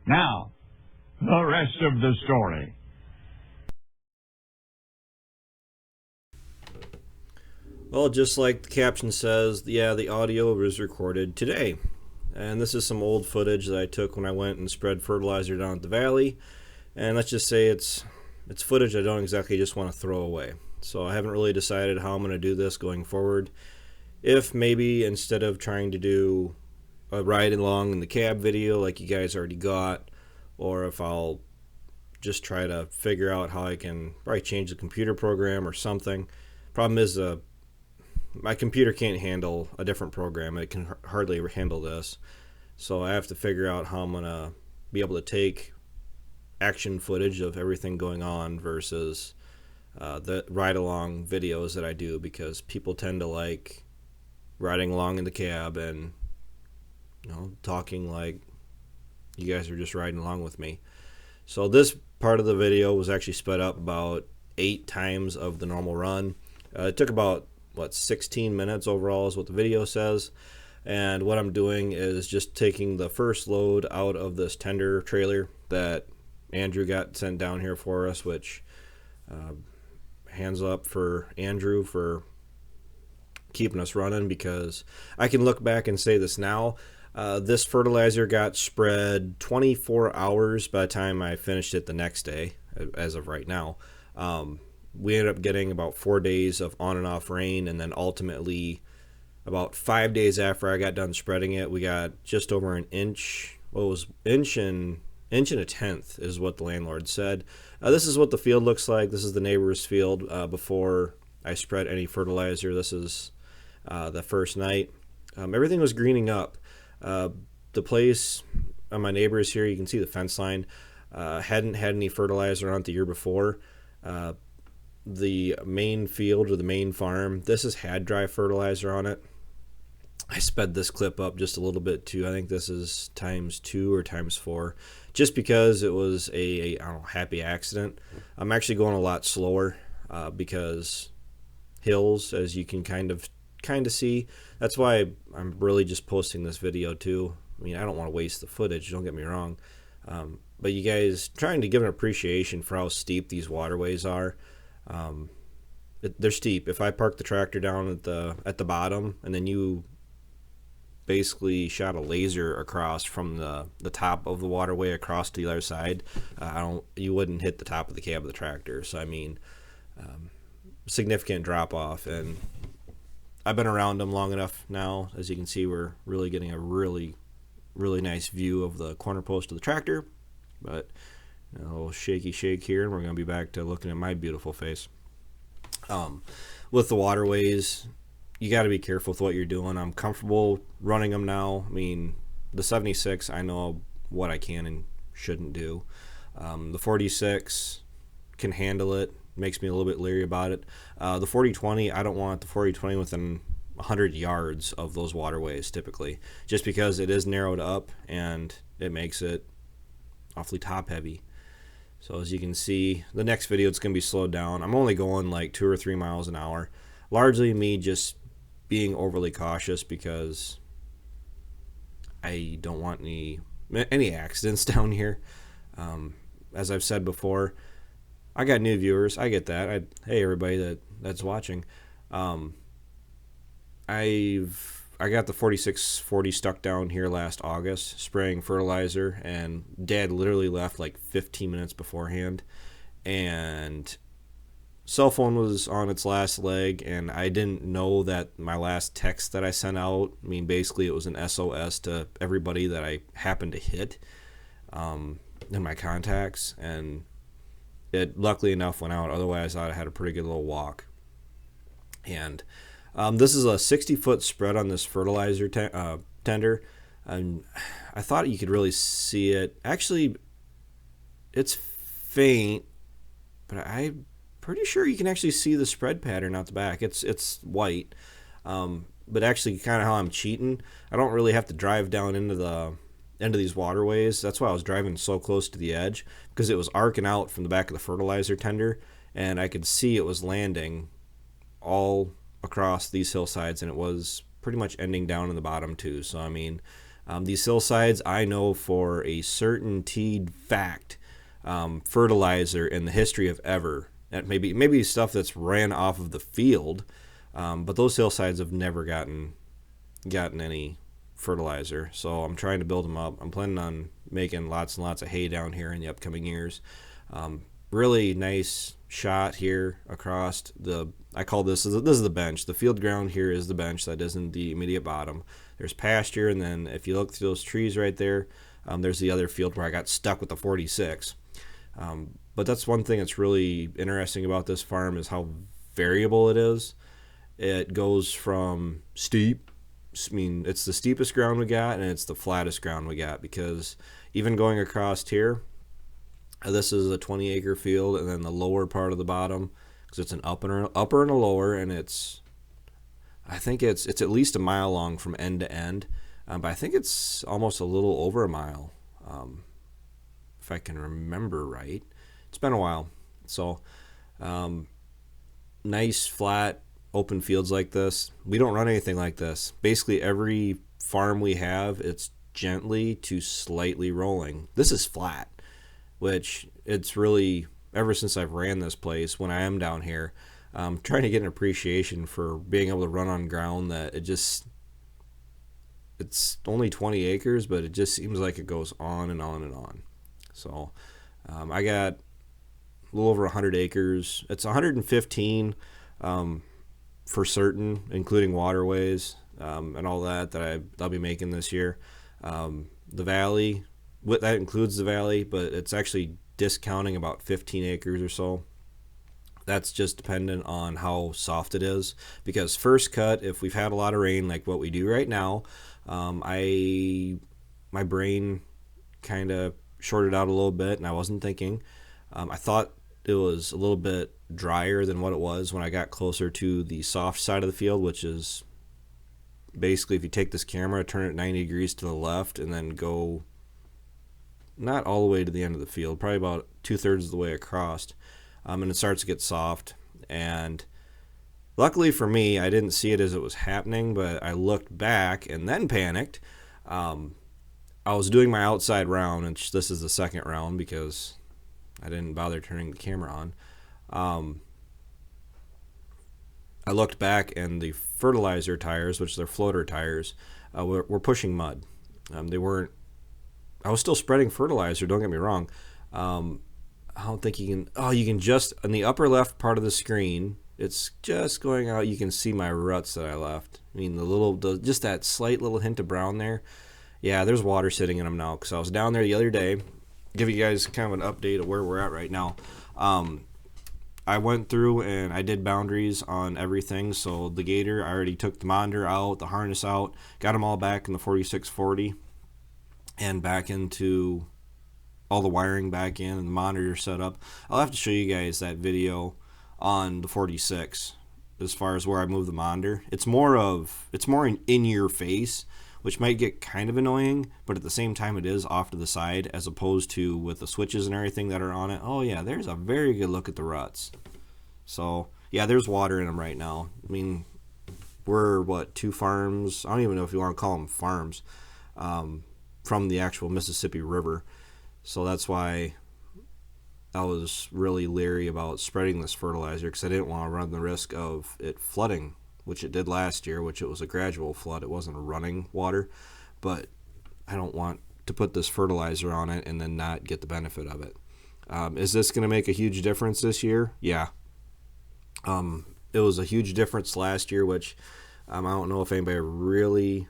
Now, the rest of the story. Well, just like the caption says, yeah, the audio was recorded today. And this is some old footage that I took when I went and spread fertilizer down at the valley. And let's just say it's footage I don't exactly just want to throw away. So I haven't really decided how I'm going to do this going forward. If maybe instead of trying to do a ride along in the cab video like you guys already got, or if I'll just try to figure out how I can probably change the computer program or something. Problem is my computer can't handle a different program. It can hardly handle this. So I have to figure out how I'm going to be able to take action footage of everything going on versus the ride-along videos that I do, because people tend to like riding along in the cab and talking like you guys are just riding along with me. So this part of the video was actually sped up about 8 times of the normal run. It took about 16 minutes overall is what the video says. And what I'm doing is just taking the first load out of this tender trailer that Andrew got sent down here for us, which hands up for Andrew for keeping us running, because I can look back and say this now. This fertilizer got spread 24 hours by the time I finished it the next day, as of right now. We ended up getting about 4 days of on and off rain, and then ultimately about 5 days after I got done spreading it, we got just over an inch. Well, it was inch and a tenth is what the landlord said. This is what the field looks like. This is the neighbor's field before I spread any fertilizer. This is the first night. Everything was greening up. The place on my neighbor's here, you can see the fence line, hadn't had any fertilizer on it the year before. The main field or the main farm, this has had dry fertilizer on it. I sped this clip up just a little bit too. I think this is ×2 or ×4, just because it was a I don't know, happy accident. I'm actually going a lot slower because hills, as you can kind of see. That's why I'm really just posting this video too. I mean, I don't want to waste the footage, don't get me wrong, but you guys trying to give an appreciation for how steep these waterways are. They're steep. If I park the tractor down at the bottom and then you basically shot a laser across from the top of the waterway across to the other side, you wouldn't hit the top of the cab of the tractor. So I mean, significant drop off, and I've been around them long enough now. As you can see, we're really getting a really nice view of the corner post of the tractor. But a little shaky shake here, and we're going to be back to looking at my beautiful face. With the waterways, you got to be careful with what you're doing. I'm comfortable running them now. I mean, the 76, I know what I can and shouldn't do. The 46 can handle it. Makes me a little bit leery about it. The 40/20, I don't want the 40/20 within 100 yards of those waterways typically, just because it is narrowed up and it makes it awfully top heavy. So as you can see, the next video it's going to be slowed down. I'm only going like 2 or 3 miles an hour. Largely me just being overly cautious because I don't want any accidents down here. As I've said before, I got new viewers. I get that. Hey everybody that's watching. I got the 4640 stuck down here last August, spraying fertilizer, and Dad literally left like 15 minutes beforehand, and cell phone was on its last leg, and I didn't know that my last text that I sent out, I mean, basically it was an SOS to everybody that I happened to hit in my contacts, and it luckily enough went out. Otherwise, I had a pretty good little walk. And this is a 60-foot spread on this fertilizer tender, and I thought you could really see it. Actually, it's faint, but I'm pretty sure you can actually see the spread pattern out the back. It's white, but actually kind of how I'm cheating, I don't really have to drive down into these waterways. That's why I was driving so close to the edge, because it was arcing out from the back of the fertilizer tender, and I could see it was landing all across these hillsides, and it was pretty much ending down in the bottom too. So I mean, These hillsides, I know for a certainty fact, fertilizer in the history of ever. Maybe stuff that's ran off of the field, but those hillsides have never gotten any fertilizer. So I'm trying to build them up. I'm planning on making lots and lots of hay down here in the upcoming years. Really nice shot here across the, I call this is the bench. The field ground here is the bench that is in the immediate bottom. There's pasture, and then if you look through those trees right there, there's the other field where I got stuck with the 46. But that's one thing that's really interesting about this farm is how variable it is. It goes from steep, I mean, it's the steepest ground we got, and it's the flattest ground we got, because even going across here, this is a 20-acre field, and then the lower part of the bottom, because it's an upper and a lower, and I think it's at least a mile long from end to end, but I think it's almost a little over a mile, if I can remember right. It's been a while. So nice flat open fields like this. We don't run anything like this. Basically every farm we have, it's gently to slightly rolling. This is flat, which it's really, ever since I've ran this place, when I am down here, trying to get an appreciation for being able to run on ground that it's only 20 acres, but it just seems like it goes on and on and on. So I got a little over 100 acres. It's 115 for certain, including waterways and all that I'll be making this year. The valley, that includes the valley, but it's actually discounting about 15 acres or so. That's just dependent on how soft it is, because first cut, if we've had a lot of rain like what we do right now, my brain kind of shorted out a little bit, and I wasn't thinking. I thought it was a little bit drier than what it was when I got closer to the soft side of the field, which is basically if you take this camera, turn it 90 degrees to the left, and then go not all the way to the end of the field, probably about 2/3 of the way across, and it starts to get soft. And luckily for me, I didn't see it as it was happening, but I looked back and then panicked. I was doing my outside round, and this is the second round because I didn't bother turning the camera on. I looked back, and the fertilizer tires, which are floater tires, were pushing mud. They weren't. I was still spreading fertilizer, don't get me wrong. I don't think you can. Oh, you can just, on the upper left part of the screen, it's just going out. You can see my ruts that I left. I mean, just that slight little hint of brown there. Yeah, there's water sitting in them now, because I was down there the other day. Give you guys kind of an update of where we're at right now. I went through and I did boundaries on everything. So the gator, I already took the monitor out, the harness out, got them all back in the 4640, and back into all the wiring back in and the monitor set up. I'll have to show you guys that video on the 46 as far as where I move the monitor. It's more in your face, which might get kind of annoying, but at the same time it is off to the side, as opposed to with the switches and everything that are on it. Oh yeah, there's a very good look at the ruts. So yeah, there's water in them right now. I mean, we're two farms, I don't even know if you want to call them farms, from the actual Mississippi River. So that's why I was really leery about spreading this fertilizer, because I didn't want to run the risk of it flooding, which it did last year, which it was a gradual flood. It wasn't a running water, but I don't want to put this fertilizer on it and then not get the benefit of it. Is this going to make a huge difference this year? Yeah. It was a huge difference last year, which I don't know if anybody really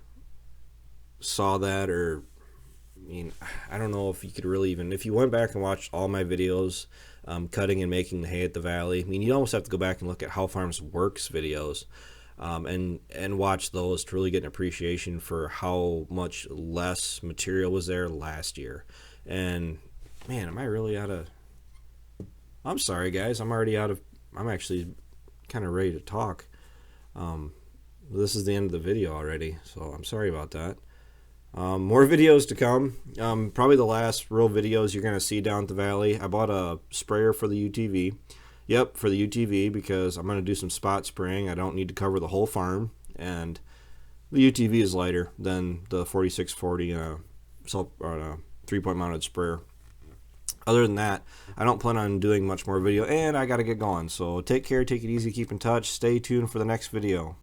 saw that, or I mean, I don't know if you could really even, if you went back and watched all my videos, cutting and making the hay at the valley, I mean, you almost have to go back and look at How Farms Works videos, and watch those to really get an appreciation for how much less material was there last year. And man, am I really out of, I'm sorry guys, I'm actually kind of ready to talk. This is the end of the video already, so I'm sorry about that. More videos to come. Probably the last real videos you're going to see down at the valley. I bought a sprayer for the UTV. Yep, for the UTV, because I'm going to do some spot spraying. I don't need to cover the whole farm, and The UTV is lighter than the 4640 3-point mounted sprayer. Other than that, I don't plan on doing much more video, and I gotta get going. So take care, take it easy, keep in touch, stay tuned for the next video.